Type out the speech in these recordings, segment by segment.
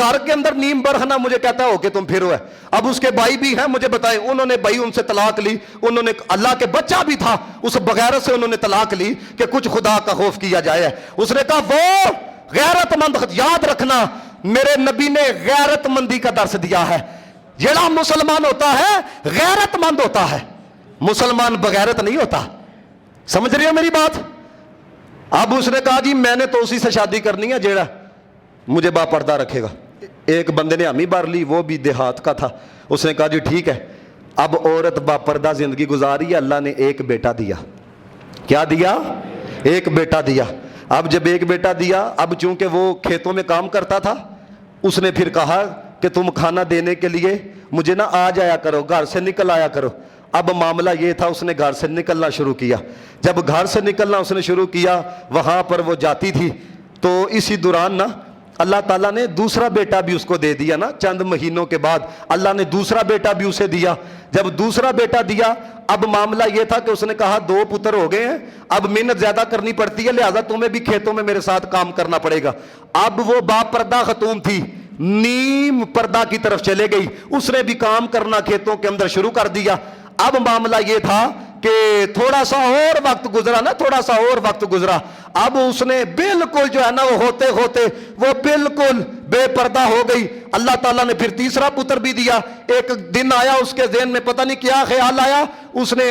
گھر کے اندر نیم برہنہ مجھے کہتا ہو کہ تم پھرو ہے. اب اس کے بھائی بھی ہیں, مجھے بتائیں, انہوں نے بھائی ان سے طلاق لی, انہوں نے اللہ کے بچہ بھی تھا, اس بغیرت سے انہوں نے طلاق لی کہ کچھ خدا کا خوف کیا جائے. اس نے کہا وہ غیرت مند, یاد رکھنا میرے نبی نے غیرت مندی کا درس دیا ہے. جڑا مسلمان ہوتا ہے غیرت مند ہوتا ہے, مسلمان بغیرت نہیں ہوتا. سمجھ رہے ہو میری بات؟ اب اس نے کہا جی میں نے تو اسی سے شادی کرنی ہے جیڑا مجھے با پردہ رکھے گا. ایک بندے نے ہمیں بار لی, وہ بھی دیہات کا تھا. اس نے کہا جی ٹھیک ہے, اب عورت با پردہ زندگی گزاری ہے, اللہ نے ایک بیٹا دیا. کیا دیا؟ ایک بیٹا دیا. اب جب ایک بیٹا دیا, اب چونکہ وہ کھیتوں میں کام کرتا تھا, اس نے پھر کہا کہ تم کھانا دینے کے لیے مجھے نہ آ جایا کرو, گھر سے نکل آیا کرو. اب معاملہ یہ تھا, اس نے گھر سے نکلنا شروع کیا. جب گھر سے نکلنا اس نے شروع کیا, وہاں پر وہ جاتی تھی, تو اسی دوران نا اللہ تعالیٰ نے دوسرا بیٹا بھی اس کو دے دیا نا. چند مہینوں کے بعد اللہ نے دوسرا بیٹا بھی اسے دیا. جب دوسرا بیٹا دیا, اب معاملہ یہ تھا کہ اس نے کہا 2 پتر ہو گئے ہیں, اب محنت زیادہ کرنی پڑتی ہے, لہذا تمہیں بھی کھیتوں میں میرے ساتھ کام کرنا پڑے گا. اب وہ با پردہ خاتون تھی, نیم پردہ کی طرف چلے گئی, اس نے بھی کام کرنا کھیتوں کے اندر شروع کر دیا. اب معاملہ یہ تھا کہ تھوڑا سا اور وقت گزرا نا, تھوڑا سا اور وقت گزرا. اب اس نے بالکل جو ہے نا وہ ہوتے ہوتے وہ بالکل بے پردہ ہو گئی. اللہ تعالیٰ نے پھر تیسرا پتر بھی دیا. ایک دن آیا اس کے ذہن میں پتہ نہیں کیا خیال آیا, اس نے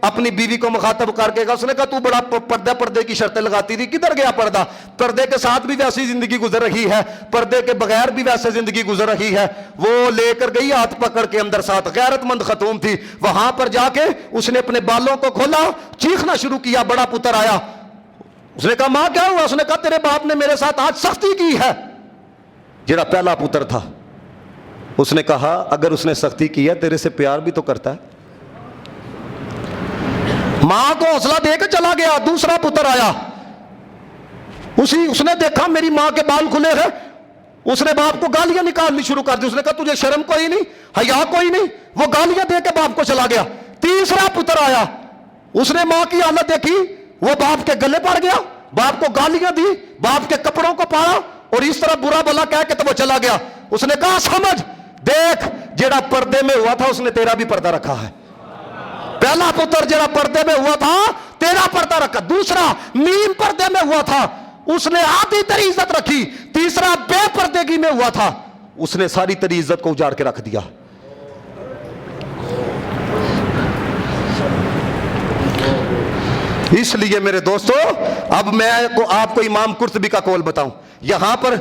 اپنی بیوی کو مخاطب کر کے کہا, اس نے کہا تو بڑا پردے کی شرطیں لگاتی تھی, کدھر گیا پردہ؟ پردے کے ساتھ بھی ویسی زندگی گزر رہی ہے, پردے کے بغیر بھی ویسے زندگی گزر رہی ہے. وہ لے کر گئی ہاتھ پکڑ کے اندر ساتھ, غیرت مند خاتون تھی. وہاں پر جا کے اس نے اپنے بالوں کو کھولا, چیخنا شروع کیا. بڑا پتر آیا, اس نے کہا ماں کیا ہوا؟ اس نے کہا تیرے باپ نے میرے ساتھ آج سختی کی ہے. جڑا پہلا پتر تھا اس نے کہا اگر اس نے سختی کی ہے تیرے سے پیار بھی تو کرتا ہے. ماں کو حوصلہ دے کے چلا گیا. دوسرا پتر آیا, اس نے دیکھا میری ماں کے بال کھلے ہیں, اس نے باپ کو گالیاں نکالنی شروع کر دی. اس نے کہا تجھے شرم کوئی نہیں, حیا کوئی نہیں؟ وہ گالیاں دے کے باپ کو چلا گیا. تیسرا پتر آیا, اس نے ماں کی حالت دیکھی, وہ باپ کے گلے پڑ گیا, باپ کو گالیاں دی, باپ کے کپڑوں کو پاڑا اور اس طرح برا بلا کہہ کے تو وہ چلا گیا. اس نے کہا سمجھ دیکھ, جڑا پردے میں ہوا تھا اس نے تیرا بھی پردہ رکھا ہے. پہلا پتر جڑا پردے میں ہوا تھا تیرا پردہ رکھا, دوسرا نیم پردے میں ہوا تھا اس نے آدھی تیری عزت رکھی, تیسرا بے پردگی میں ہوا تھا اس نے ساری تیری عزت کو اجاڑ کے رکھ دیا. اس لیے میرے دوستو اب میں آپ کو امام قرطبی کا قول بتاؤں. یہاں پر